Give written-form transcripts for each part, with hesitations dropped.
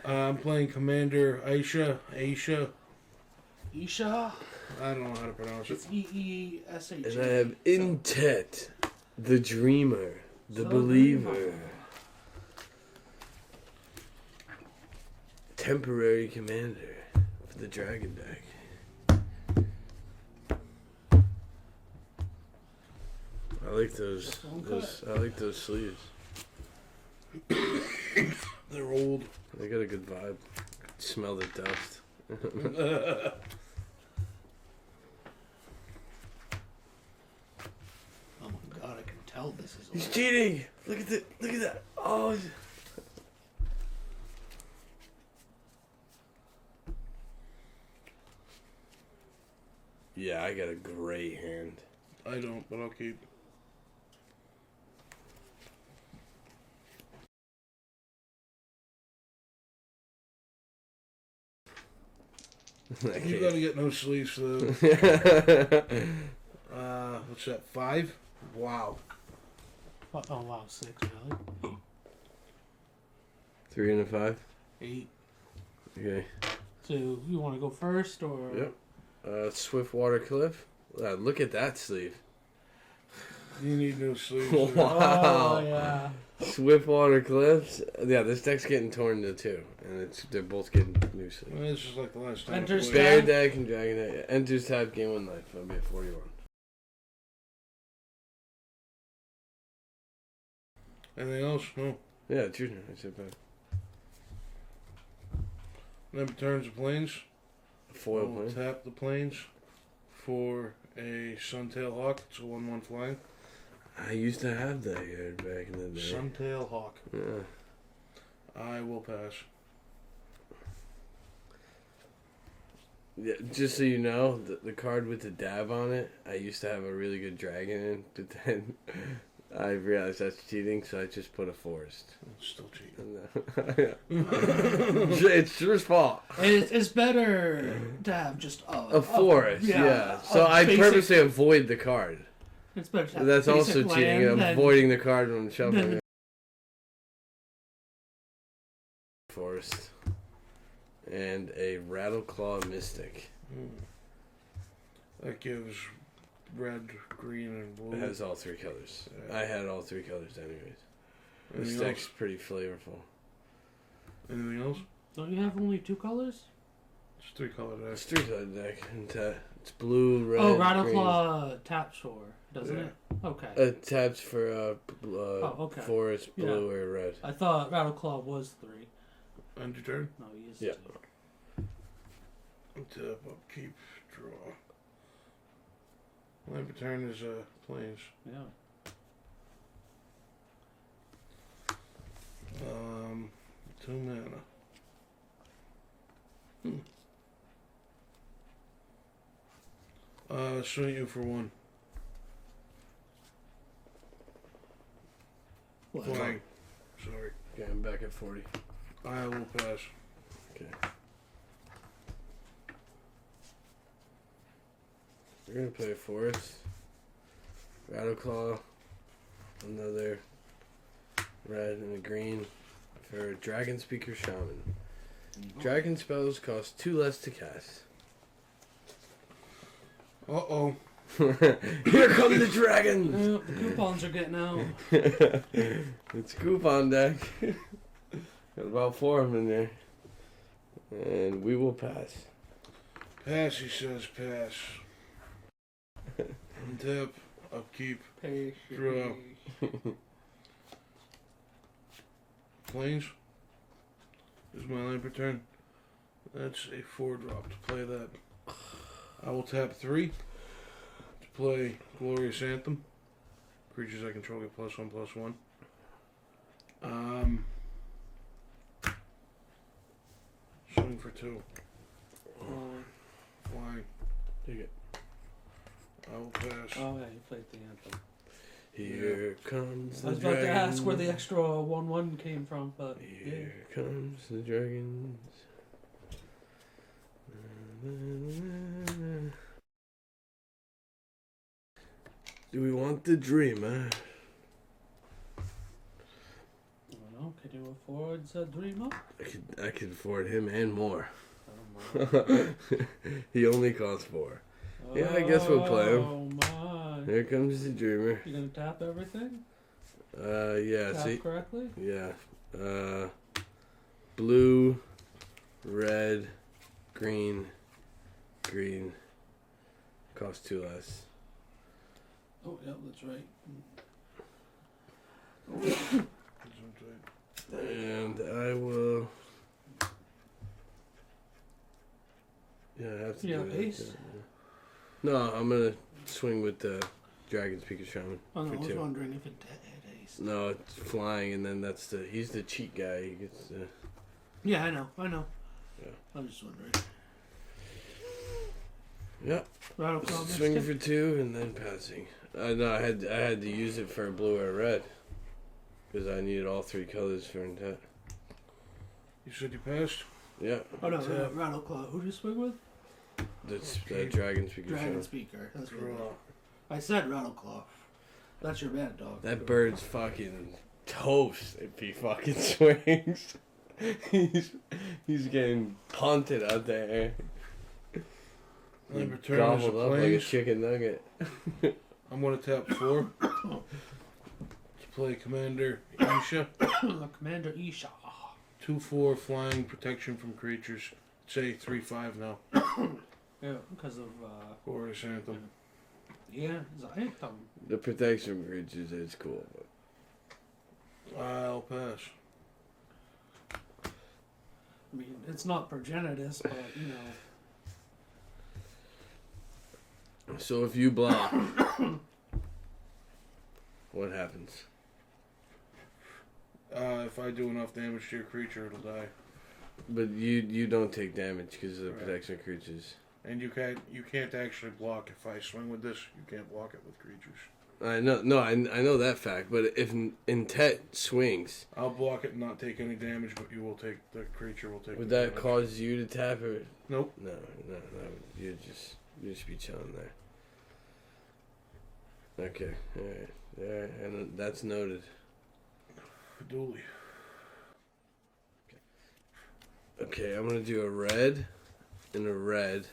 I'm playing Commander Eesha. Eesha? I don't know how to pronounce it. It's E-E-S-H. And I have Intet, the Dreamer, the Believer. Temporary commander for the Dragon deck. I like those sleeves. They're old. They got a good vibe. Smell the dust. Oh my god, I can tell this is He's old. cheating! Look at that! Oh! Yeah, I got a great hand. I don't, but I'll keep. You gotta get no sleeves for those. What's that? 5? Wow. Oh wow, 6 really? 3 and a 5? 8. Okay. So you want to go first or? Yep. Swiftwater Cliff. Look at that sleeve. You need no sleeves. Wow. Oh yeah. Swiftwater Cliffs. Yeah, this deck's getting torn into 2, and they're both getting new sleeves. Well, this is like the last time. Enters Bear deck and Dragon deck. Enters tab, game 1 life. I'll be at 41. Anything else? No. Yeah, it's your turn. I said back. Then returns the planes. Foil I'll plane. tap the planes for a Suntail Hawk. It's a 1/1 flying. I used to have that here back in the day. Suntail Hawk. Yeah. I will pass. Yeah, just so you know, the card with the dab on it, I used to have a really good dragon in, but then I realized that's cheating, so I just put a forest. It's still cheating. It's Drew's fault. It's better to have just A forest, yeah. So I purposely avoid the card. It's better to have That's also basic cheating. land I'm avoiding the card when I'm shuffling. Forest. And a Rattleclaw Mystic. That gives red, green, and blue. It has all 3 colors. Yeah. I had all 3 colors anyways. This Anything deck's else? pretty flavorful. Anything else? Don't you have only 2 colors? It's 3 color deck. It's 3-color deck. And it's blue, red, Oh, Rattleclaw taps for, doesn't Yeah. it? Okay. It taps for okay. forest, blue, or red. I thought Rattleclaw was 3. End your turn. No, he is Yeah. 2. Tap, upkeep, draw. My return is planes. Yeah. 2 mana. Swing you for 1. What? Flying. Sorry. Okay, I'm back at 40. I will pass. Okay. We're gonna play a forest. Rattleclaw. Another red and a green for Dragon Speaker Shaman. Dragon spells cost 2 less to cast. Uh-oh. Here come the dragon! The coupons are getting out. It's coupon deck. Got about 4 of them in there. And we will pass. Pass, he says, pass. Tap, upkeep, draw. Planes. This is my land return. That's a 4-drop to play that. I will tap 3 to play Glorious Anthem. Creatures I control get +1/+1. Swing for 2. Flying. Take it. I will pass. Oh yeah, you played the anthem. Here comes the I was about dragon. to ask where the extra 1/1 came from, but Here comes the dragons. Do we want the dreamer? I don't know. Could do afford a dreamer? I could afford him and more. Oh He only costs 4. my. Yeah, I guess we'll play him. Oh my. Here comes the dreamer. You gonna tap everything? Yeah, Tap see? correctly? Yeah. Blue, red, green, green. Cost 2 less. Oh, yeah, that's right. And I will. Yeah, I have to You do have that. ace? No, I'm gonna swing with the Dragon Speaker Shaman Oh, no, I for was 2. wondering if it had ace. No, it's flying, and then he's the cheat guy. He gets the. Yeah, I know. Yeah. I'm just wondering. Yeah. Rattle call Swinging next for 2 and then passing. No, I had to use it for blue or red because I needed all 3 colors for Intet. You said you passed? Yeah. Oh no, Rattle Claw. Who do you swing with? That's Dragon Speaker Dragon Shaman. Speaker. That's Draw. what I said. Rattle Claw. That's your bad dog. That bird's fucking toast if he fucking swings. he's getting punted out there. Number turn is a Gobbled up like a plains. chicken nugget. I'm going to tap 4 to play Commander Eesha. Commander Eesha. 2/4 Flying protection from creatures. Say 3/5 now. Yeah, because of Chorus Anthem. yeah, Xanthem. The protection creatures is cool. But I'll pass. I mean, it's not progenitus, but you know. so if you block, what happens? If I do enough damage to your creature, it'll die. But you don't take damage because of the Right. protection creatures. And you can't actually block. If I swing with this, you can't block it with creatures. I know, no, I know that fact. But if Intet swings, I'll block it and not take any damage, but the creature will take. would the that damage. cause you to tap or? Nope. No. You just be chilling there. Okay, all right, and that's noted. Dooley. Okay, I'm gonna do a red and a red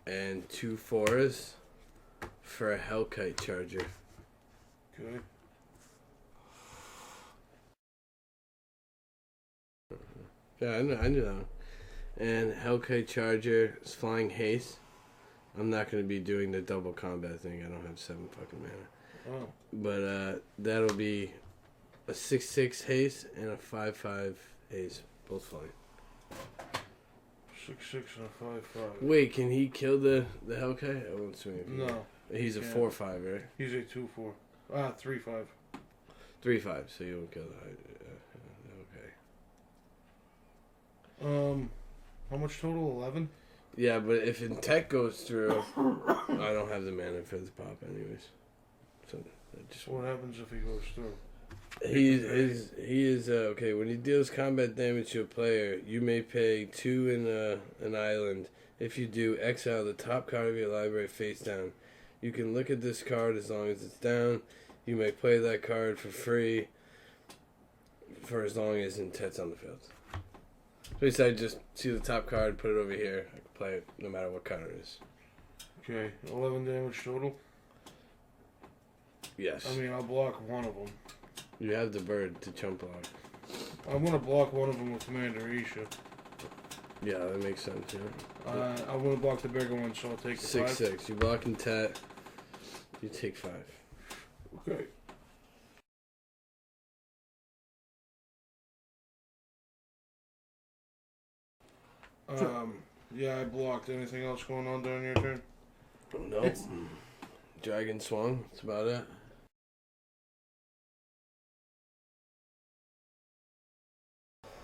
and 2 forests for a Hellkite Charger. Okay. Yeah, I knew that one. And Hellkite Charger is flying haste. I'm not gonna be doing the double combat thing. I don't have 7 fucking mana. Oh. But that'll be a 6/6 haste and a 5/5 haste, both flying. 6/6 and a 5/5. Wait, can he kill the Hellkite? I won't swing it. No. He's a can't. 4/5, right? He's a 2/4. 3/5. 3/5, so you won't kill the okay. How much total? 11. Yeah, but if Intet goes through, I don't have the mana for the pop anyways. So I just So what happens if he goes through? he is okay. When he deals combat damage to a player, you may pay 2 in an island. If you do, exile the top card of your library face down. You can look at this card as long as it's down. You may play that card for free for as long as Intet's on the field. So he said, just see the top card, put it over here. I can play it no matter what card it is. Okay, 11 damage total. Yes. I mean, I'll block one of them. You have the bird to chump block. I'm gonna block one of them with Commander Eesha. Yeah, that makes sense, yeah. I'm gonna block the bigger one, so I'll take the 6/6. You block Intet, you take 5. 5. Okay. Yeah, I blocked. Anything else going on during your turn? Nope. Dragon Swung, that's about it.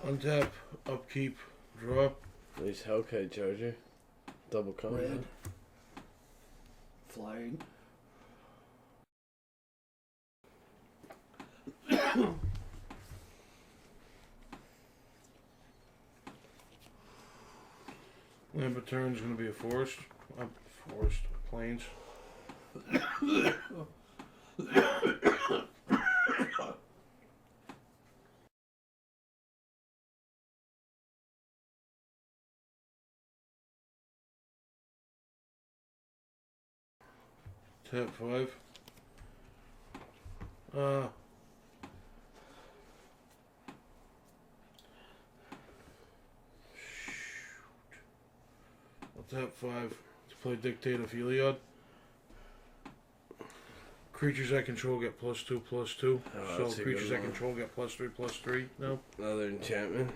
Untap, upkeep, draw. Nice Hellkite Charger. Double combo. Red. Flying. Land per turn is gonna be a forest. Forest. Plains. tap 5. I'll tap 5 to play Dictate of Heliod. Creatures I control get +2/+2. Oh, So creatures I control get +3/+3. No. Another enchantment.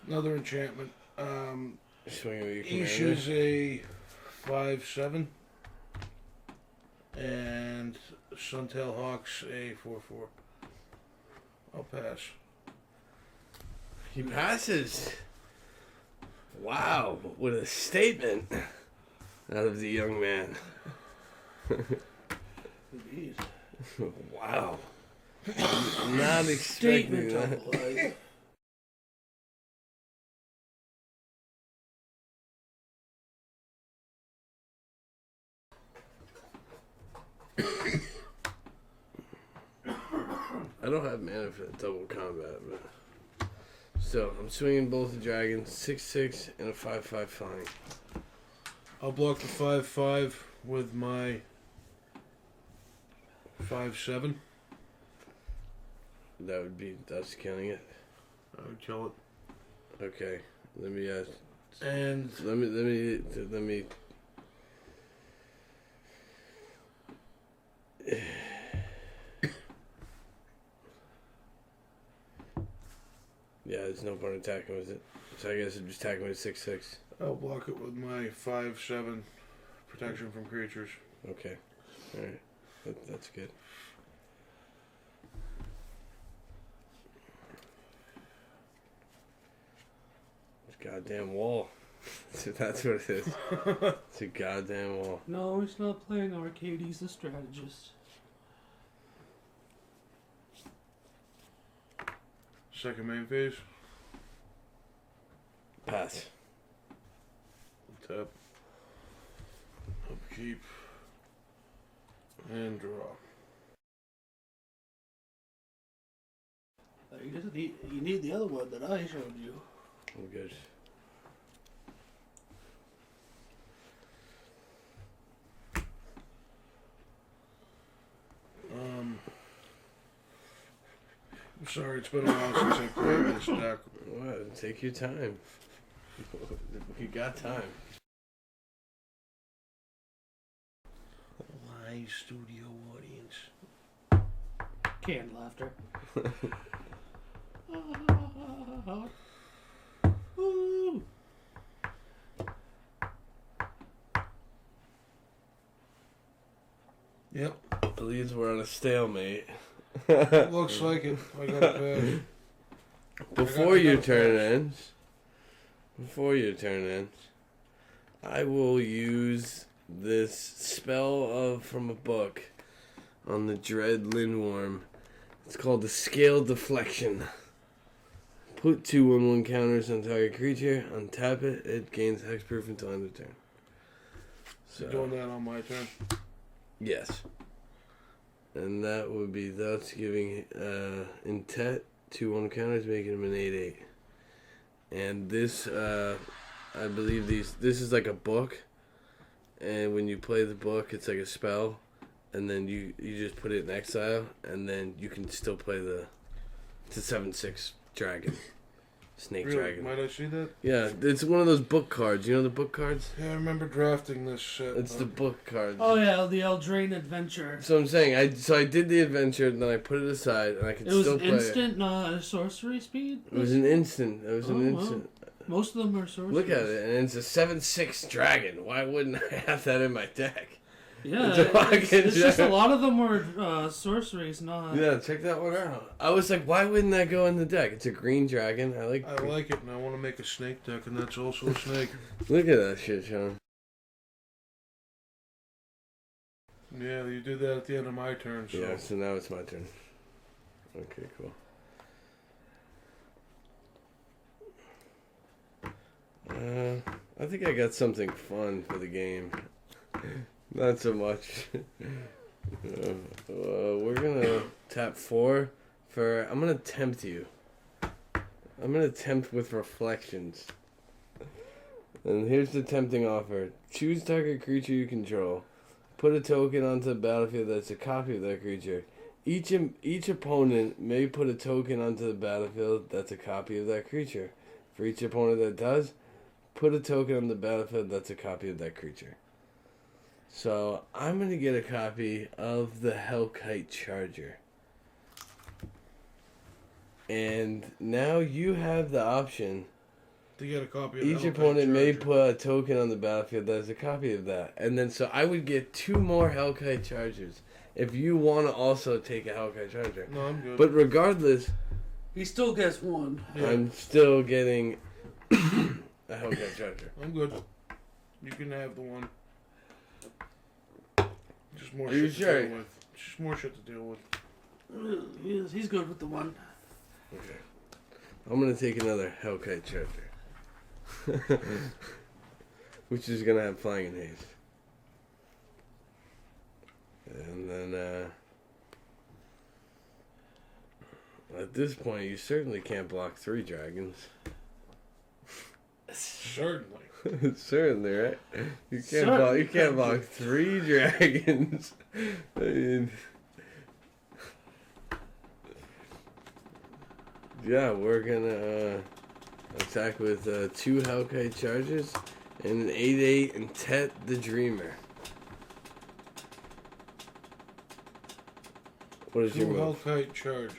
Another enchantment. Swinging with your commander. Eesha's a 5/7. And Suntail Hawk's a 4/4. I'll pass. He passes. Wow, what a statement out of the young man. Indeed. Wow. Not expecting Statement that. of life. I don't have mana for double combat, but so I'm swinging both the dragons, 6/6 and a 5/5 flying. I'll block the 5/5 with my 5/7. That's killing it. I would kill it. Okay, let me And let me. Yeah, there's no point attacking with it. So I guess I'm just attacking with 6/6. I'll block it with my 5/7 protection from creatures. Okay, all right, that's good. It's a goddamn wall. That's what it is. It's a goddamn wall. No, he's not playing arcade. He's a strategist. Second main phase. Pass. Tap. Upkeep. And draw. You need the other one that I showed you. I'm good. I'm sorry, it's been a while since I played this deck. What? Take your time. You got time. Live studio audience. Canned laughter. Woo. Yep. Believes we're on a stalemate. Looks like it. I got it bad. Before I your got turn ends, I will use this spell from a book on the Dread Lindworm. It's called the Scale Deflection. Put 2/1/1 counters on target creature, untap it, it gains hexproof until end of turn. So doing that on my turn. Yes. And that would be thus giving Intet 2/1 counters, making him an 8/8. And this, I believe this is like a book. And when you play the book, it's like a spell. And then you just put it in exile. And then you can still play it's a 7/6 dragon. Snake Really? dragon. Might I see that? Yeah, it's one of those book cards. You know the book cards? Yeah, I remember drafting this shit. It's the book cards. Oh yeah, the Eldraine Adventure. So I'm saying, I did the adventure, and then I put it aside, and I could It was still play instant, not sorcery speed. it. It was an instant. It was an Wow. instant. Most of them are sorcery. Look at it, and it's a 7/6 dragon. Why wouldn't I have that in my deck? Yeah, It's a fucking it's just a dragon. lot of them were sorceries, not. Yeah, check that one out. I was like, why wouldn't that go in the deck? It's a green dragon. I like it, and I want to make a snake deck, and that's also a snake. Look at that shit, Sean. Yeah, you did that at the end of my turn, so... Yeah, so now it's my turn. Okay, cool. I think I got something fun for the game. Not so much. We're gonna tap 4 for... I'm gonna tempt you. I'm gonna tempt with Reflections. And here's the tempting offer. Choose target creature you control. Put a token onto the battlefield that's a copy of that creature. Each opponent may put a token onto the battlefield that's a copy of that creature. For each opponent that does, put a token on the battlefield that's a copy of that creature. So I'm going to get a copy of the Hellkite Charger. And now you have the option. To get a copy of Each the opponent may Charger. put a token on the battlefield that is a copy of that. And then so I would get 2 more Hellkite Chargers if you want to also take a Hellkite Charger. No, I'm good. But regardless, He still gets one. Yeah. I'm still getting a Hellkite Charger. I'm good. You can have the one. Just more Are shit you to sure? deal with. Just more shit to deal with. He's good with the one. Okay. I'm going to take another Hellkite Charger. Which is going to have Flying and Haste. And then, at this point, you certainly can't block 3 dragons. Certainly. Certainly, right? You can't Certainly. block. You can't block 3 dragons. I mean, yeah, we're gonna attack with 2 Hellkite Chargers and an 8/8 Intet the Dreamer. What is 2 your move? Hellkite Chargers.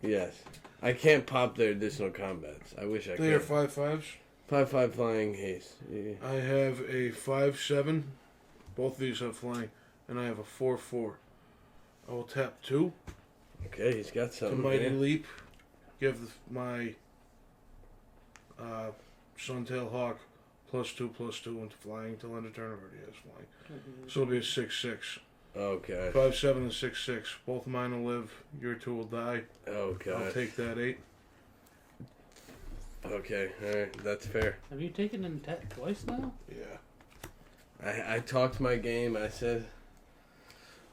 Yes, I can't pop their additional combats. I wish I They are could. 5/5s. 5/5 flying haste. Yeah. I have a 5/7. Both of these have flying. And I have a 4/4. I will tap 2. Okay, he's got To something. Mighty Yeah. Leap. Give my Suntail Hawk +2/+2 into flying till end of turn. Already has flying. So it'll be a 6/6. Okay. 5/7 and 6/6. Both of mine will live. Your 2 will die. Oh I'll god. take that 8. Okay, alright, that's fair. Have you taken Intet twice now? Yeah. I talked my game. I said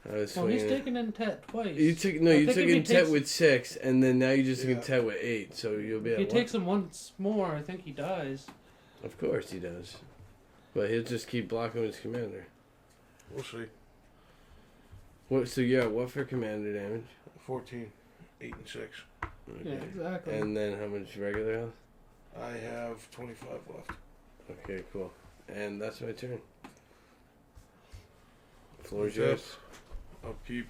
I was Well, he's swinging. taken Intet twice. You took I you think took if he Intet takes- with 6, and then now you just took Yeah. Intet with 8. So you'll be If at he one. takes him once more, I think he dies. Of course he does, but he'll just keep blocking his commander. We'll see. What? So yeah, what for commander damage? 14. 8 and 6. Okay. Yeah, exactly. And then how much regular health? I have 25 left. Okay, cool. And that's my turn. Floor's Tap, yours. upkeep,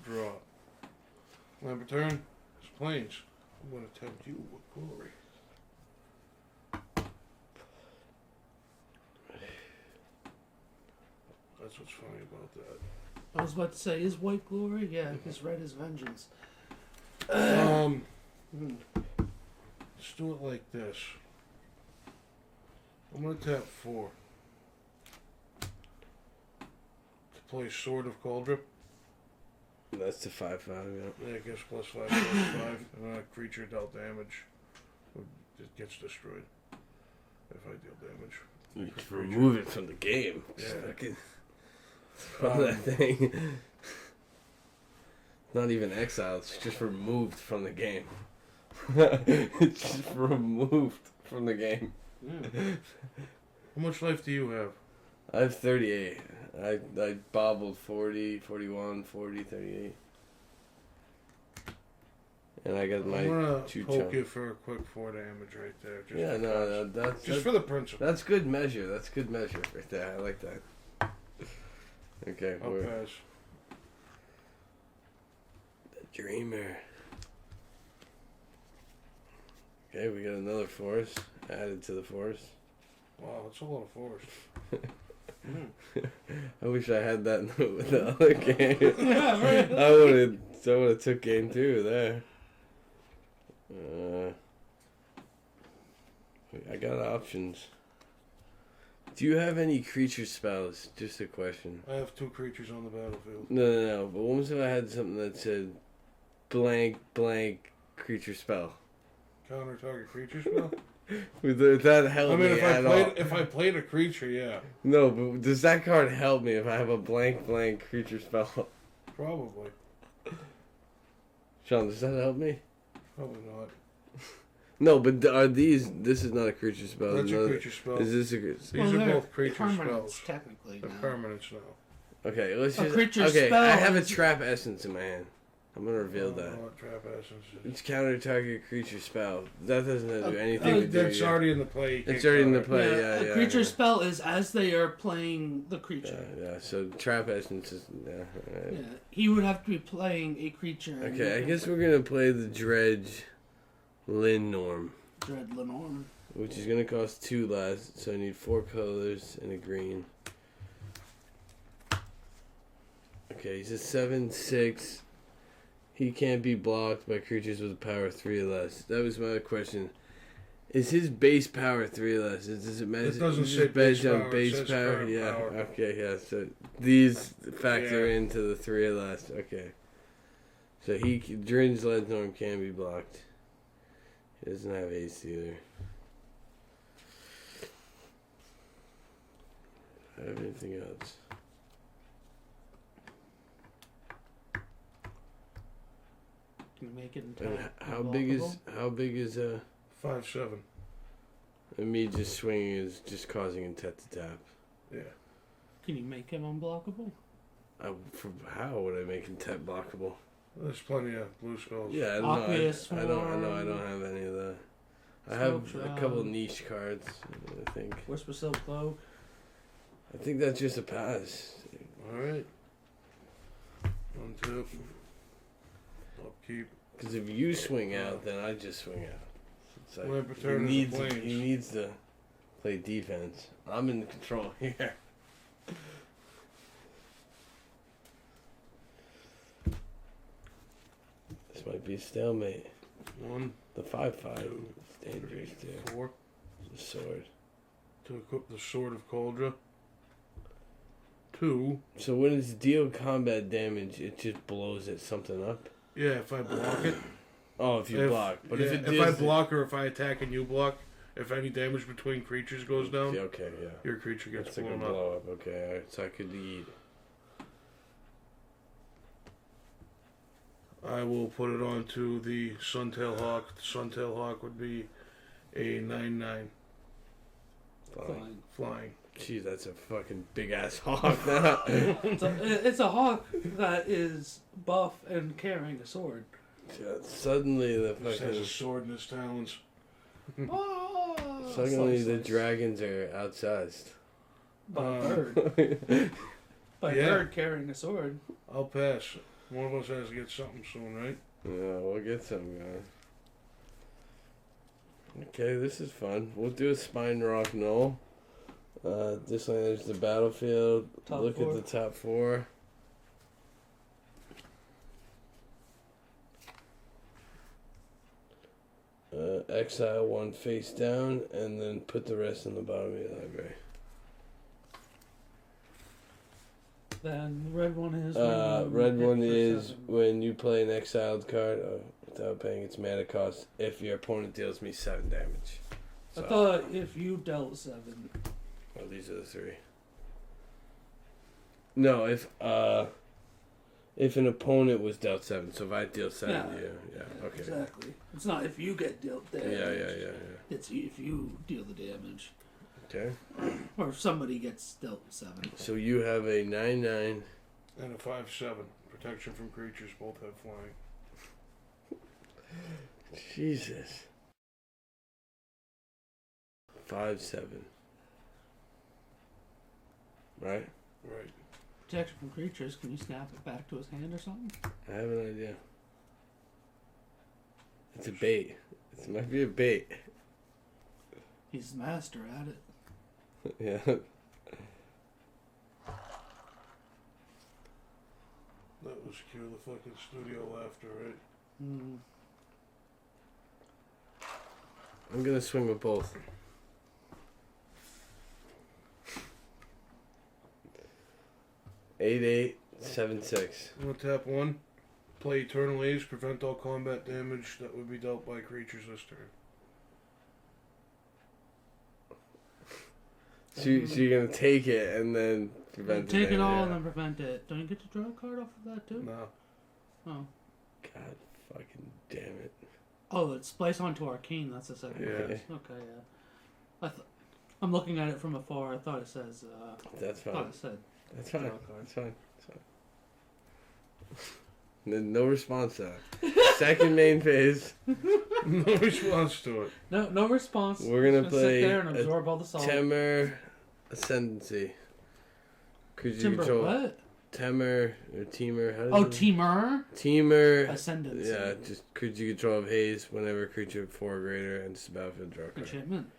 draw. Land return. It's planes. I'm going to tempt you with glory. That's what's funny about that. I was about to say, is white glory? Yeah, because red is vengeance. Let's Hmm. do it like this. I'm going to tap 4. To play Sword of Cauldron. That's the 5/5. Yeah. Yeah, it gives +5/+5. And a creature dealt damage. It gets destroyed. If I deal damage. You just remove it from the game. Just Yeah. fucking throw that thing. Not even exiled. It's just removed from the game. It's just removed from the game. Yeah. How much life do you have? I have 38. I bobbled 40, 41, 40, 38. And I got I'm my gonna 2 poke chunk. you for a quick 4 damage right there. Just Yeah, no, because. that's Just for the principle. that's good measure. That's good measure right there. I like that. Okay, I'll we're pass. the Dreamer. Okay, we got another forest added to the forest. Wow, that's a lot of force. I wish I had that with the other game. Yeah, right. I would have took game 2 there. I got options. Do you have any creature spells? Just a question. I have 2 creatures on the battlefield. No. But what if I had something that said blank creature spell? Counter target creature spell? Would that help I mean, me at all? if I played a creature, yeah. No, but does that card help me if I have a blank creature spell? Probably. Sean, does that help me? Probably not. No, but are these? This is not a creature spell. That's a another- creature spell. Is this a? These are they're both creature permanents, spells. technically. They're now. permanents now. Okay, let's A just. creature Okay, spell I have a is- trap essence in my hand. I'm gonna reveal that. What trap essence is. It's counter target creature spell. That doesn't do anything I to think do. that's already in the play. You It's can't already in the counter. play. Yeah, a yeah. creature yeah. spell is as they are playing the Yeah, creature. yeah. So trap essence is. Yeah. Right. Yeah, he would have to be playing a creature. and Okay, I you guess can we're gonna play the Dredge Lin Norm, Dread Lenormand. which is gonna cost 2 less. So I need 4 colors and a green. Okay, he's a 7/6. He can't be blocked by creatures with a power 3 or less. That was my question. Is his base power 3 or less? Does it matter? It doesn't is say it base based on power, it base says power? current Yeah. power. Okay. Yeah. So these factor Yeah. into the 3 or less. Okay. So Dredge Lin Norm can be blocked. He doesn't have ace either. I have anything else? Can you make it And into how big is 5/7. and me just swinging is just causing Intet to tap? Yeah. Can you make him unblockable? How would I make Intet blockable? There's plenty of blue spells. Yeah, Aqueous I don't have any of that. I have Smoke a couple Shroud. niche cards, I think. Whisper Silk Cloak. I think that's just a pass. Alright. Untap. Upkeep. Because if you swing out, then I just swing out. It's like, Lamp return is the planes. he needs to play defense. I'm in control here. This might be a stalemate. 1, The 5/5 2, is dangerous 3, too. 4. The sword. To equip the Sword of Cauldron. 2. So when it's deal combat damage, it just blows it something up. Yeah, if I block it. Oh, if you block, but if it I deals block or if I attack and you block, if any damage between creatures goes down, okay, yeah. your creature gets That's like a blown up. blow up. Okay, alright, so I could eat. I will put it onto the Suntail Hawk. The Suntail Hawk would be a 9/9 Fine. flying. Jeez, that's a fucking big ass hawk now. It's a hawk that is buff and carrying a sword. Yeah, suddenly the This has a fucking sword in his talons. suddenly the Slice. dragons are outsized. By a bird. By Yeah. a bird carrying a sword. I'll pass. One of us has to get something soon, right? Yeah, we'll get some guys. Okay, this is fun. We'll do a spine rock null. This one is the battlefield. Top Look 4. at the top 4. Exile 1 face down, and then put the rest in the bottom of your library. Then the red one is. Red hit one for is 7. when you play an exiled card without paying its mana cost if your opponent deals me 7 damage. I So, thought if you dealt 7. well, these are the 3. No, if an opponent was dealt 7, so if I deal 7 Yeah. to you, yeah, okay. Exactly. It's not if you get dealt damage. Yeah. It's if you deal the damage. Okay. Or if somebody gets dealt 7. So you have a 9/9. And a 5/7. Protection from creatures, both have flying. Jesus. 5/7. Right? Right. Protection from creatures, can you snap it back to his hand or something? I have an idea. It's a bait. It might be a bait. He's master at it. Yeah. That was cue the fucking studio laughter, right? Mm. I'm gonna swing with both. Eight, 7/6. I'm gonna tap 1. Play Eternal Age, prevent all combat damage that would be dealt by creatures this turn. So you're gonna take it and then prevent Take the it all damage. and then prevent it. Don't you get to draw a card off of that too? No. Oh. God fucking damn it. Oh, it's splice onto Arcane. That's the second Yeah. phase. Okay, yeah. I'm looking at it from afar. I thought it says. That's I thought fine. it said That's fine. Draw a card. That's fine. No response though. Second main phase. No response to it. No response. We're gonna Just play sit there and absorb all the salt. Temur Ascendancy. Could you Timber control what? Temur or Temur? How does Oh, it- Temur Temur. Ascendancy. Yeah, just could you control of haze whenever a creature 4 or greater enters the battlefield, draw a card. Enchantment.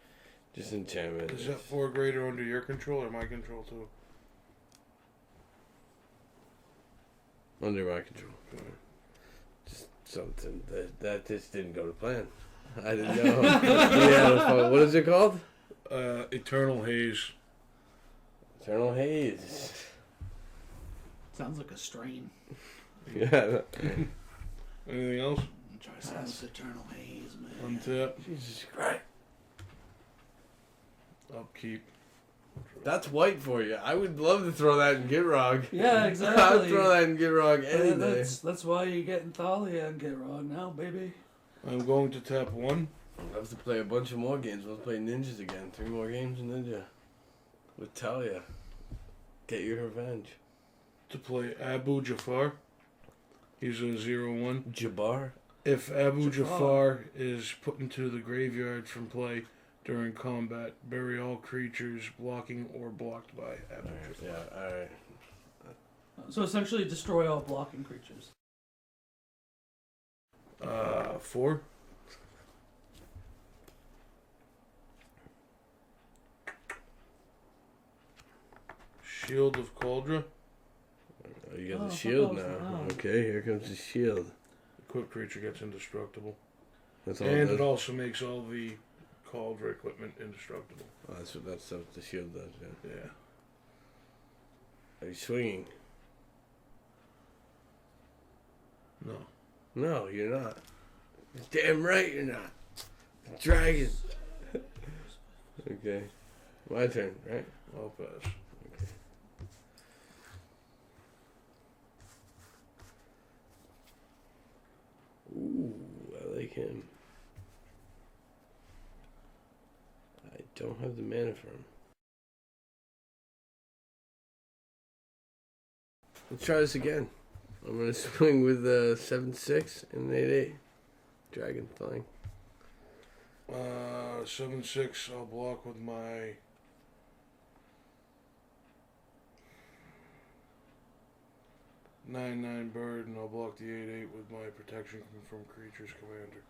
Just enchantment. Is that 4 greater under your control or my control too? Under my control. Just something that just didn't go to plan. I didn't know. Yeah, what is it called? Eternal Haze. Eternal Haze. Sounds like a strain. Yeah. Anything else? Try some of this Eternal Haze, man. Untap. Jesus Christ. Upkeep. That's white for you. I would love to throw that in Gitrog. Yeah, I'd exactly. throw that in Gitrog any day. That's why you get Thalia and get Rod now, baby. I'm going to tap 1. I'd love to play a bunch of more games. Let's play Ninjas again. 3 more games of Ninja. With Talia. Get your revenge. To play Abu Jafar. He's a 0/1. Jabbar. If Abu Jafar. Jafar is put into the graveyard from play during combat, bury all creatures blocking or blocked by Abu Jafar. Yeah, alright. So essentially, destroy all blocking creatures. 4. Shield of Cauldra. Oh, you got Oh, the shield fuck off. now. Oh. Okay, here comes the shield. Equipped creature gets indestructible. That's all And it it does. also makes all the Cauldra equipment indestructible. Oh, that's what the shield does, yeah. Yeah. Are you swinging? No. No, you're not. Damn right you're not. Dragon. Okay. My turn, right? I'll pass. Ooh, I like him. I don't have the mana for him. Let's try this again. I'm gonna swing with 7/6 and an 8/8. Dragon flying. 7/6. I'll block with my 9/9 bird, and I'll block the 8/8 with my protection from creatures commander.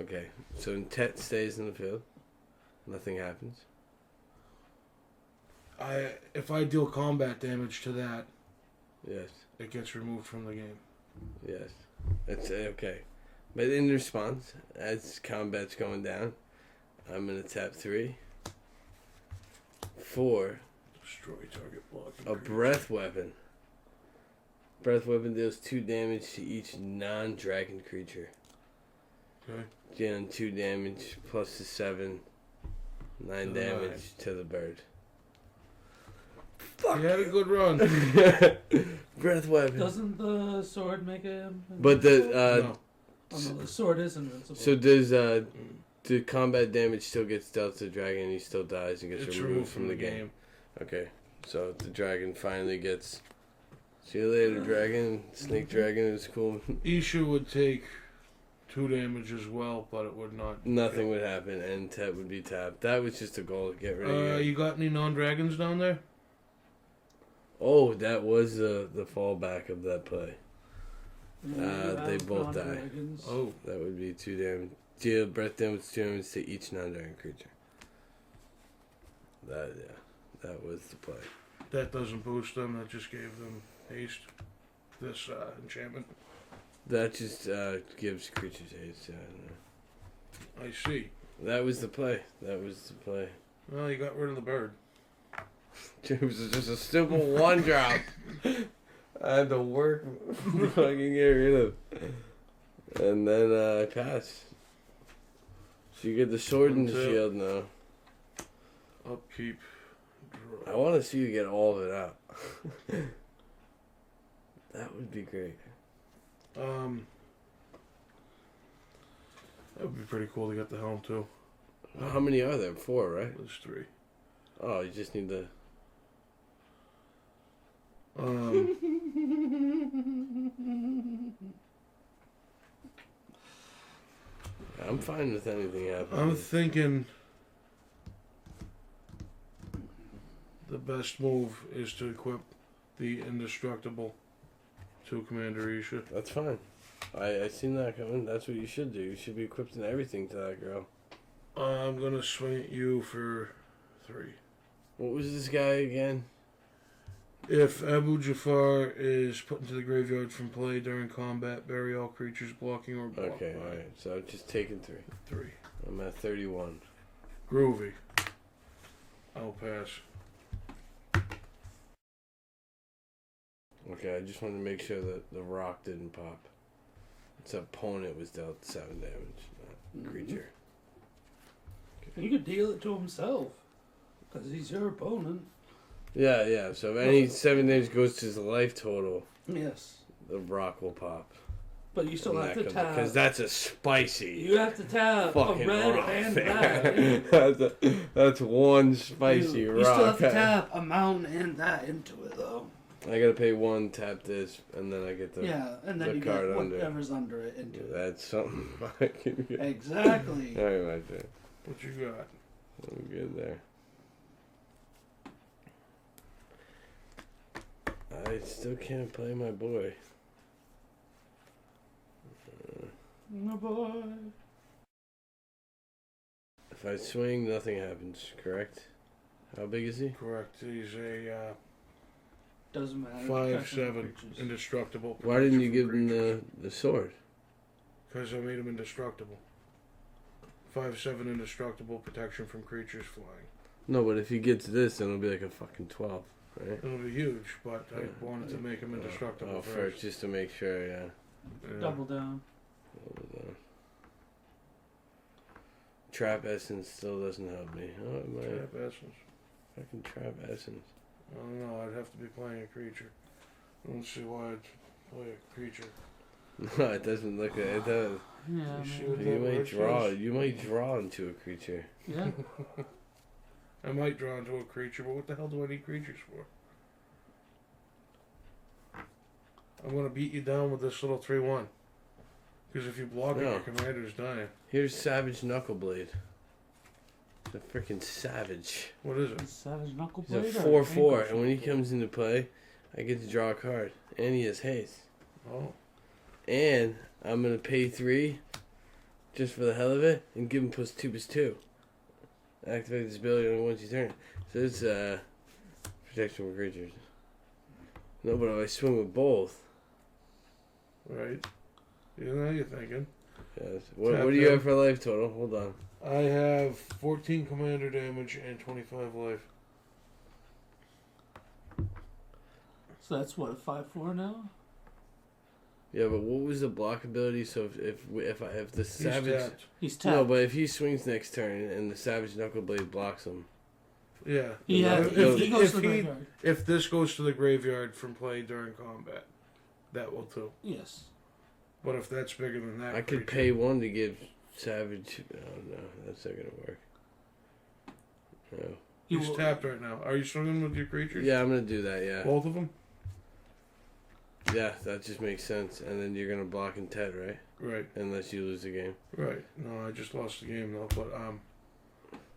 Okay, so Intet stays in the field. Nothing happens. If I deal combat damage to that, Yes, it gets removed from the game. yes. That's okay. But in response, as combat's going down, I'm gonna tap 3. 4. Destroy target blocking A creature. breath weapon. Breath weapon deals 2 damage to each non-dragon creature. Okay. Dealing 2 damage plus the 7. 9 To the damage 9. to the bird. You had a good run. Breath weapon. Doesn't the sword make him? But the No. Oh no, the sword is invincible. so does the combat damage still gets dealt to the dragon and he still dies and gets It's removed from the game. Okay. So the dragon finally gets see you later, dragon. Snake dragon is cool. Eesha would take 2 damage as well, but it would not. Nothing would happen and Tet would be tapped. That was just a goal to get rid of you. You got any non-dragons down there? Oh, that was the fallback of that play. Yeah, they both die. non-dragons. Oh. That would be 2 damage. Deal breath damage 2 damage to each non-dragon creature. That was the play. That doesn't boost them, that just gave them haste. This enchantment. That just gives creatures haste. I see. That was the play. That was the play. Well, you got rid of the bird. It was just a simple 1 drop. I had to work to fucking get rid of. And then I passed. So you get the sword and the Untap. shield now. Upkeep. I Draw. want to see you get all of it out. That would be great. That would be pretty cool to get the helm too. How many are there? 4, right? There's 3. Oh, you just need the... I'm fine with anything happening. I'm thinking the best move is to equip the indestructible to Commander Eesha. That's fine. I seen that coming. That's what you should do. You should be equipping everything to that girl. I'm gonna swing at you for 3. What was this guy again? If Abu Jafar is put into the graveyard from play during combat, bury all creatures blocking or blocked. Okay, alright. So I'm just taking 3. 3. I'm at 31. Groovy. I'll pass. Okay, I just wanted to make sure that the rock didn't pop. Its opponent was dealt 7 damage, not creature. You could deal it to himself. Because he's your opponent. Yeah. So if any 7 damage goes to his life total, Yes. the rock will pop. But you still have to tap. Because that's a spicy. You have to tap a fucking red rock and there. that. that's one spicy rock. You still have to tap a mountain and that into it, though. I gotta pay 1, tap this, and then I get the and then the you card get under. whatever's under it into it. That's something I can get. Exactly. Alright, my turn. What you got? I'm good there. I still can't play my boy. My boy. If I swing, nothing happens, correct? How big is he? Correct. He's a Doesn't matter. 5/7 indestructible. Why didn't you give him the sword? Because I made him indestructible. 5/7 indestructible protection from creatures flying. No, but if he gets this, then it'll be like a fucking 12, right? It'll be huge, but I wanted to make him indestructible Oh, first. just to make sure, yeah. Double down. Trap Essence still doesn't help me. Oh, it might. Trap Essence. Fucking Trap Essence. I don't know. I'd have to be playing a creature. I don't see why I'd play a creature. No, it doesn't look like it. Does. Yeah, You see man. what You that might word draw. says? You might draw into a creature. Yeah. I might draw into a creature, but what the hell do I need creatures for? I'm gonna beat you down with this little 3/1. Because if you block it, No. your commander's dying. Here's Savage Knuckleblade. It's a freaking savage. What is it? Savage Knuckle He's a Blade. 4/4, and when he comes into play, I get to draw a card, and he has haste. Oh. And I'm gonna pay 3, just for the hell of it, and give him +2/+2. Activate this ability only once you turn. So it's protection from creatures. No, but if I swing with both. Right. You know how you're thinking. Yes. What do you have for life total? Hold on. I have 14 commander damage and 25 life. So that's what, a 5/4 now? Yeah, but what was the block ability? So if the He's savage, tapped. He's tapped. no, but if he swings next turn and the Savage Knuckleblade blocks him, Yeah. He has- if if- he goes to if the he- graveyard. If this goes to the graveyard from play during combat, that will too. Yes. But if that's bigger than that, I could creature- pay 1 to give Savage. Oh no, that's not gonna work. No. You He's will- tapped right now. Are you swinging with your creatures? Yeah, I'm gonna do that. Yeah. Both of them? Yeah, that just makes sense. And then you're gonna block Intet, right? Right. Unless you lose the game. Right. No, I just lost the game though. But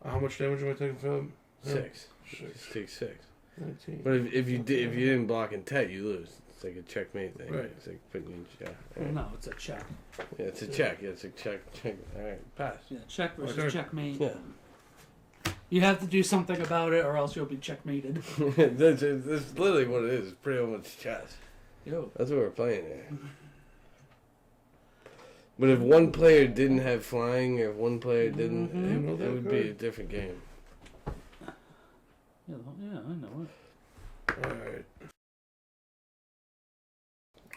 how much damage am I taking for him? 6. 6. Just take 6. 19. But if you didn't block Intet, you lose. It's like a checkmate thing. Right. It's like putting you in check. No, it's a check. Yeah, it's a check. Yeah, it's a check. All right, pass. Yeah, check versus Okay. checkmate. Yeah. You have to do something about it, or else you'll be checkmated. that's literally what it is. It's pretty much chess. Yo. That's what we're playing here. But if one player didn't have flying, or if one player didn't, Mhm. know it that would be a different game. Yeah, I know it. Alright.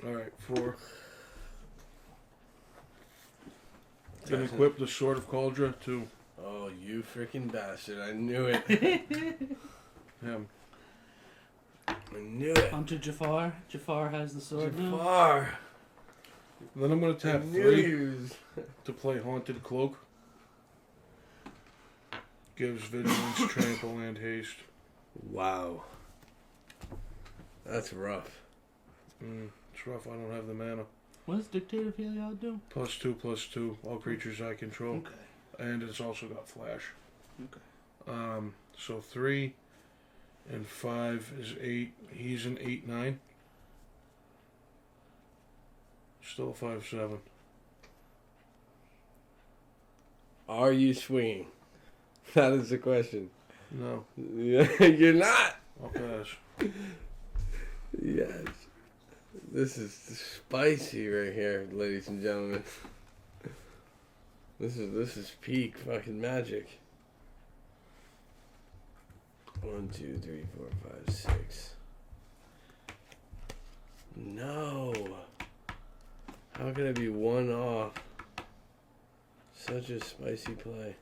Alright, 4. Gonna equip the Sword of Cauldron to Oh, you freaking bastard! I knew it. him. I knew it. Onto Jafar. Jafar has the sword now. Far. Then I'm gonna I tap knew 3 you. to play Haunted Cloak. Gives vigilance, trample, and haste. Wow. That's rough. It's rough. I don't have the mana. What does Dictator Heliod do? +2/+2. All creatures I control. Okay. And it's also got flash. Okay. So 3 and 5 is 8. He's an 8/9. Still a 5/7. Are you swinging? That is the question. No. You're not. I'll pass. Yes. This is spicy right here, ladies and gentlemen. This is peak fucking magic. 1, 2, 3, 4, 5, 6. No. How could I be one off? Such a spicy play.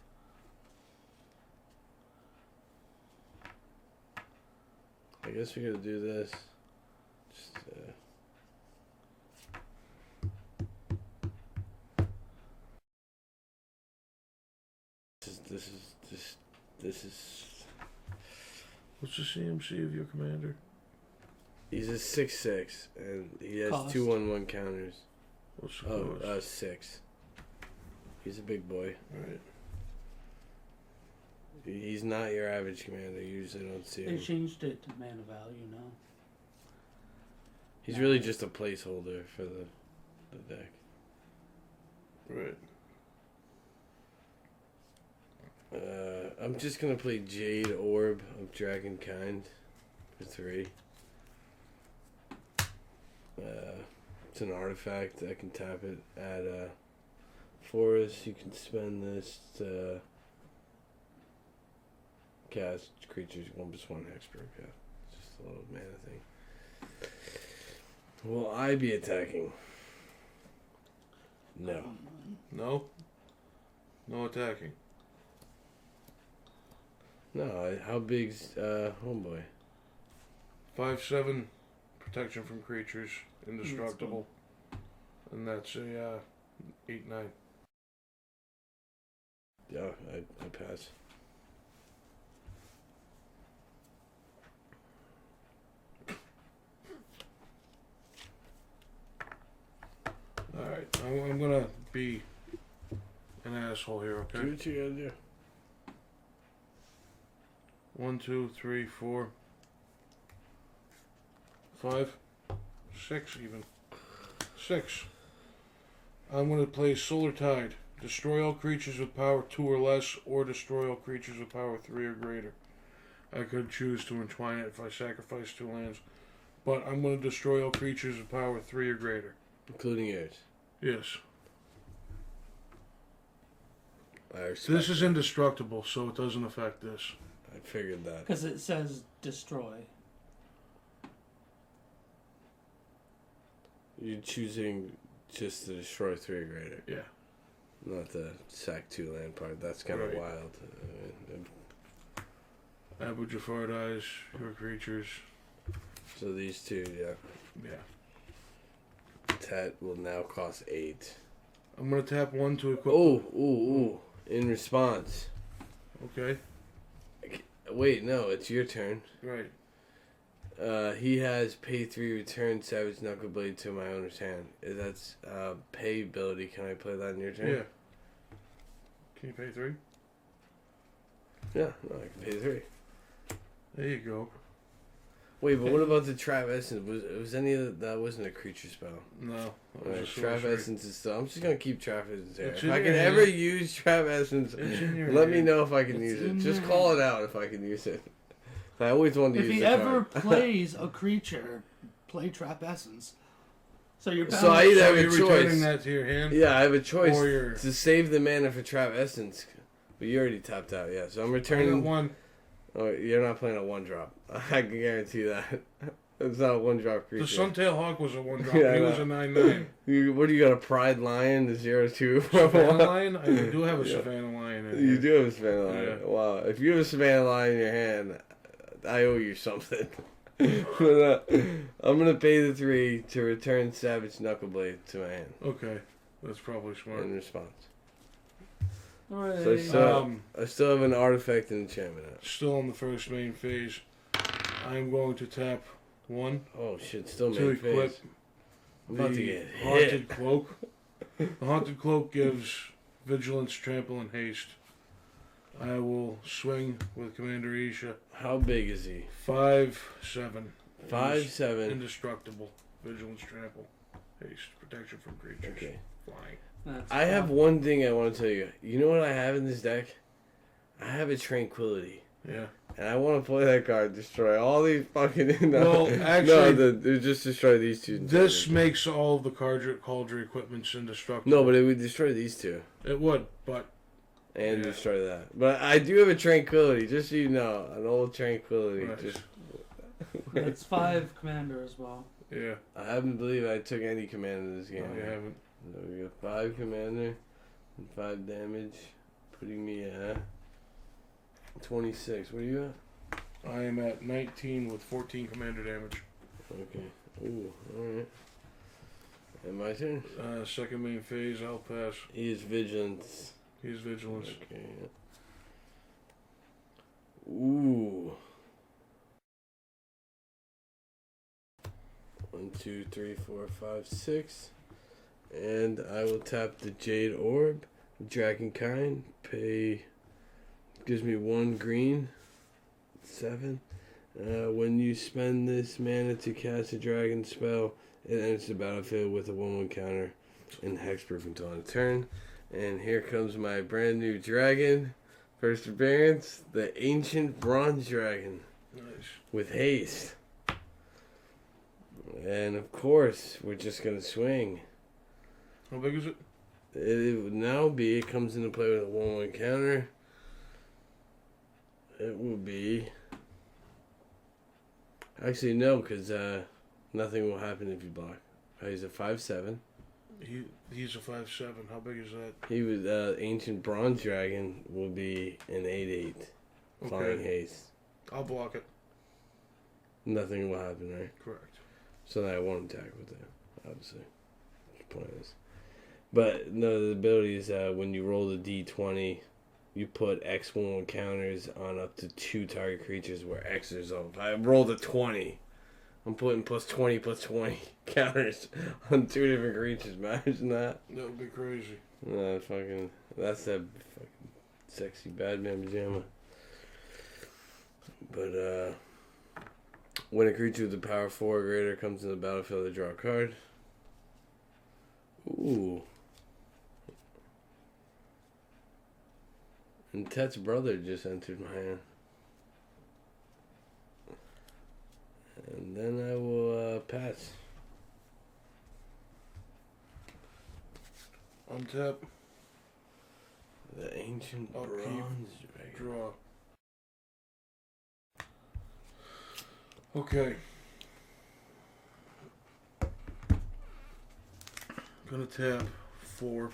I guess we gotta do this. Just, This is. What's the CMC of your commander? He's a 6/6, and he has Cost. 2/1/1 counters. What's the cost? 6. He's a big boy. Alright. He's not your average commander. You usually don't see They him. changed it to mana value now. He's really just a placeholder for the deck. Right. I'm just gonna play Jade Orb of Dragonkind for 3. It's an artifact. I can tap it. Add a forest. You can spend this to cast creatures 1/1 hexproof. Yeah, just a little mana thing. Will I be attacking? No. No? No attacking. No. How big's Homeboy? 5/7 protection from creatures, indestructible. And that's a 8/9. Yeah, I pass. Alright, I'm gonna be an asshole here, okay? Do what you gotta do. 1, 2, 3, 4, 5, 6 even. 6. I'm going to play Solar Tide. Destroy all creatures with power 2 or less, or destroy all creatures with power 3 or greater. I could choose to entwine it if I sacrifice 2 lands. But I'm going to destroy all creatures with power 3 or greater. Including yours. Yes. I respect This is indestructible, so it doesn't affect this. I figured that. Because it says destroy. You're choosing just to destroy 3 or greater. Yeah. Not the sack 2 land part. That's kind of Right. wild. Abu Jafar dies, your creatures. So these 2, yeah. Yeah. Tet will now cost 8. I'm going to tap 1 to equip. Ooh. In response. Okay. Wait, no, it's your turn. Right. He has pay 3, return Savage Knuckleblade to my owner's hand. That's pay ability. Can I play that in your turn? Yeah. Can you pay 3? Yeah, no, I can pay 3. There you go. Wait, but what about the Trap Essence? Was any of that wasn't a creature spell? No. that was Alright, a Trap sorcery. Essence is still. I'm just gonna keep Trap Essence here. It's If in I your can hand. ever use Trap Essence, It's in your let me hand. know if I can It's use in it. Just your call hand. it out if I can use it. I always wanted to If use he the ever card. plays a creature, play Trap Essence. So you're bound So I either So have a you're returning choice. that to your hand? Yeah, I have a choice Or you're... to save the mana for Trap Essence. But you already tapped out, yeah. So I'm I got returning. 1. Oh, you're not playing a 1-drop. I can guarantee that. It's not a 1-drop The creature. Suntail Hawk was a 1-drop. Yeah, I he know. was a 9/9. What do you got? A Pride Lion, the 0/2? Savannah Lion? I do have a Yeah. Savannah Lion in You here. do have a Savannah Lion. Yeah. Wow. If you have a Savannah Lion in your hand, I owe you something. But, I'm going to pay the 3 to return Savage Knuckleblade to my hand Okay. That's probably smart. in response. Hooray. So I still have an artifact and enchantment out. Still in the first main phase. I'm going to tap 1 Oh shit! Still to make equip face. I'm about to the get Haunted hit. Cloak. The Haunted Cloak gives Vigilance, Trample, and Haste. I will swing with Commander Eesha. How big is he? 5/7. 5'7". Indestructible. Vigilance, Trample, Haste, Protection from Creatures. Okay. Flying. That's I have fine. one thing I want to tell you. You know what I have in this deck? I have a Tranquility. Yeah. And I want to play that card, destroy all these fucking... Well, actually, just destroy these two. This makes all of the Cauldron equipments indestructible. No, but it would destroy these two. It would, but... And Yeah. destroy that. But I do have a Tranquility, just so you know. An old Tranquility. Right. Just... That's 5 commander as well. Yeah. I haven't believed I took any command in this game. No, you haven't. So we got 5 commander and 5 damage, putting me at 26. What are you at? I am at 19 with 14 commander damage. Okay. Ooh, alright. And my turn? Second main phase, I'll pass. He is Vigilance. He's Vigilance. Okay. Ooh. 1, 2, 3, 4, 5, 6. And I will tap the Jade Orb. Dragonkind. Pay. Gives me 1 green. 7. When you spend this mana to cast a dragon spell, it enters the battlefield with a 1/1 counter and hexproof until end of turn. And here comes my brand new dragon. First appearance, the Ancient Bronze Dragon Nice. with haste. And of course, we're just going to swing. How big is it? It would now be, it comes into play with a 1/1 counter. It will be... Actually, no, because nothing will happen if you block. He's a 5/7. He's a 5/7. How big is that? He was Ancient Bronze Dragon will be an 8/8 flying Okay. haste. I'll block it. Nothing will happen, right? Correct. So then I won't attack with it, obviously. Just pointless. But no, the ability is when you roll the D20, you put X 1/1 counters on up to 2 target creatures where X is off. I rolled a 20. I'm putting +20/+20 counters on 2 different creatures. Imagine that. That would be crazy. That's that fucking sexy Batman pajama. But when a creature with a power 4 or greater comes into the battlefield, they draw a card. Ooh. And Tet's brother just entered my hand. And then I will pass. Untap. The Ancient Upkeep. Bronze Dragon. Draw. Okay. Gonna tap 4.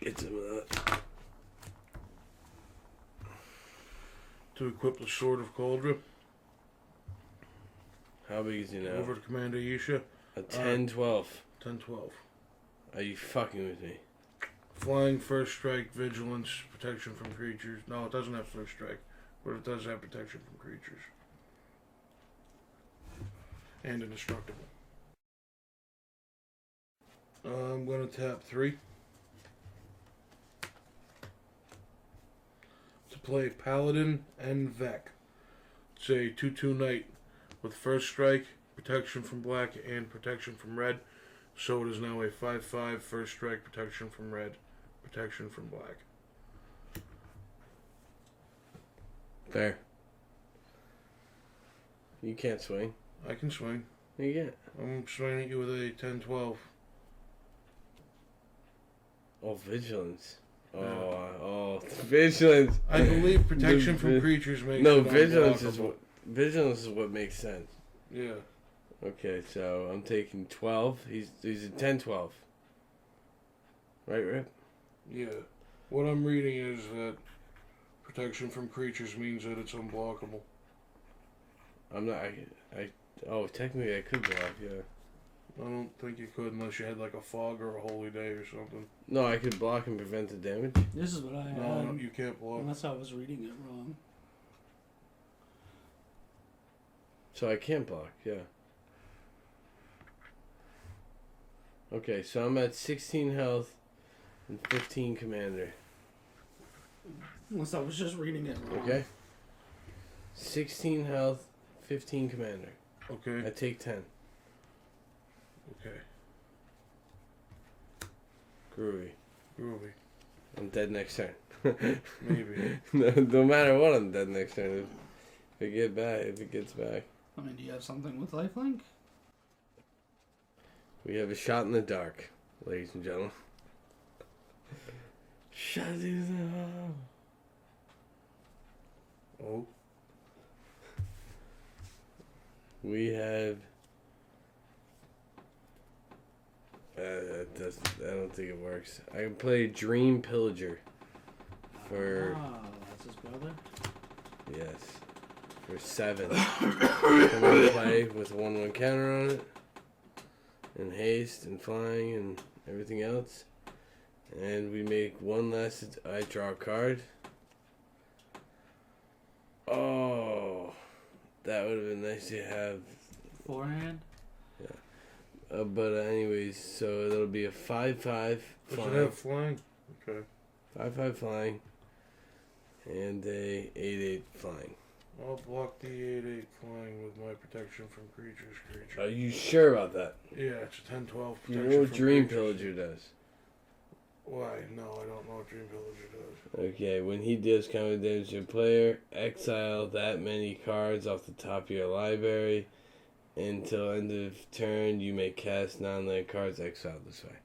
Get some of that. To equip the Sword of Cauldron. How big is he now? Over to Commander Eesha. A 10/12. 10/12. Are you fucking with me? Flying, first strike, vigilance, protection from creatures. No, it doesn't have first strike, but it does have protection from creatures. And indestructible. I'm going to tap 3. To play Paladin and Vec. It's a 2/2 knight with first strike, protection from black, and protection from red. So it is now a 5/5 first strike, protection from red, protection from black. Fair. You can't swing. I can swing. You can't. I'm swinging at you with a 10/12. Oh, vigilance. Yeah. Vigilance. I believe protection from Vi- creatures makes No, it unblockable. vigilance is what makes sense. Yeah. Okay, so I'm taking 12. He's a 10/12. Right, Rip? Yeah. What I'm reading is that protection from creatures means that it's unblockable. I'm not. Technically I could block. Yeah. I don't think you could unless you had like a fog or a holy day or something. No, I could block and prevent the damage. This is what I No, had. you can't block. Unless I was reading it wrong. So I can't block, yeah. Okay, so I'm at 16 health and 15 commander. Unless I was just reading it wrong. Okay? 16 health, 15 commander. Okay. I take 10. Okay. Groovy. Groovy. I'm dead next turn. Maybe. No matter what, I'm dead next turn. If it gets back. I mean, do you have something with lifelink? We have a shot in the dark, ladies and gentlemen. Shot in the dark. Oh. We have. I don't think it works. I can play Dream Pillager. For. That's his brother? Yes. For 7. Come and play with a 1/1 counter on it. And haste and flying and everything else. And we make one last. I draw a card. Oh. That would have been nice to have. Forehand? But anyways, so it'll be a 5/5 Does it flying. have flying? Okay. 5/5 flying. And a 8/8 flying. I'll block the 8/8 flying with my protection from creatures. Are you sure about that? Yeah, it's a 10/12 You protection know what from Dream creatures. Pillager does? Why? No, I don't know what Dream Pillager does. Okay, when he deals combat damage to a player, exile that many cards off the top of your library. Until end of turn, you may cast non-land cards exiled this way.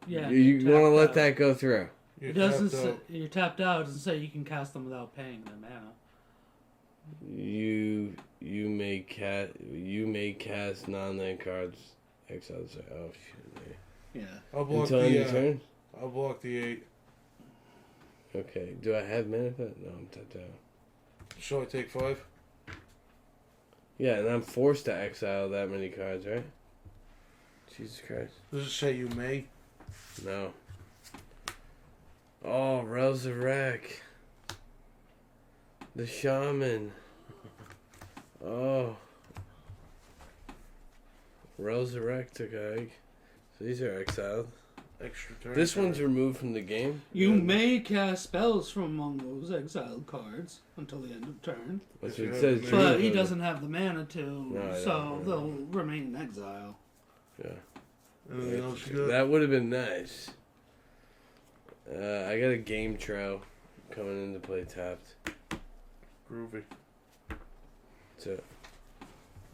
Yeah. You want to tapped let out. that go through. You're It doesn't tapped say, out. you're tapped out. It doesn't say you can cast them without paying them mana. You may cast non-land cards exiled this way. Oh shit! Yeah. I'll block Until end of the. turn. I'll block the 8. Okay. Do I have mana for that? No, I'm tapped out. Shall I take 5? Yeah, and I'm forced to exile that many cards, right? Jesus Christ. Does it say you may? No. Oh, Resurrect. The Shaman. Oh. Resurrect took a hike. So these are exiled. Extra turn. This one's removed from the game. You may cast spells from among those exiled cards until the end of turn. That's If what you it have says. the Dream But he Pillager. doesn't have the mana to, No, I so don't. they'll remain in exile. Yeah. Anything else you got? That would have been nice. I got a game trail coming into play tapped. Groovy. So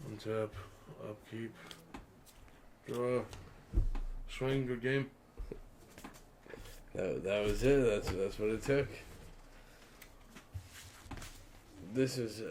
Untap. Upkeep. Draw. Swing. Good game. that was it. That's what it took. This is.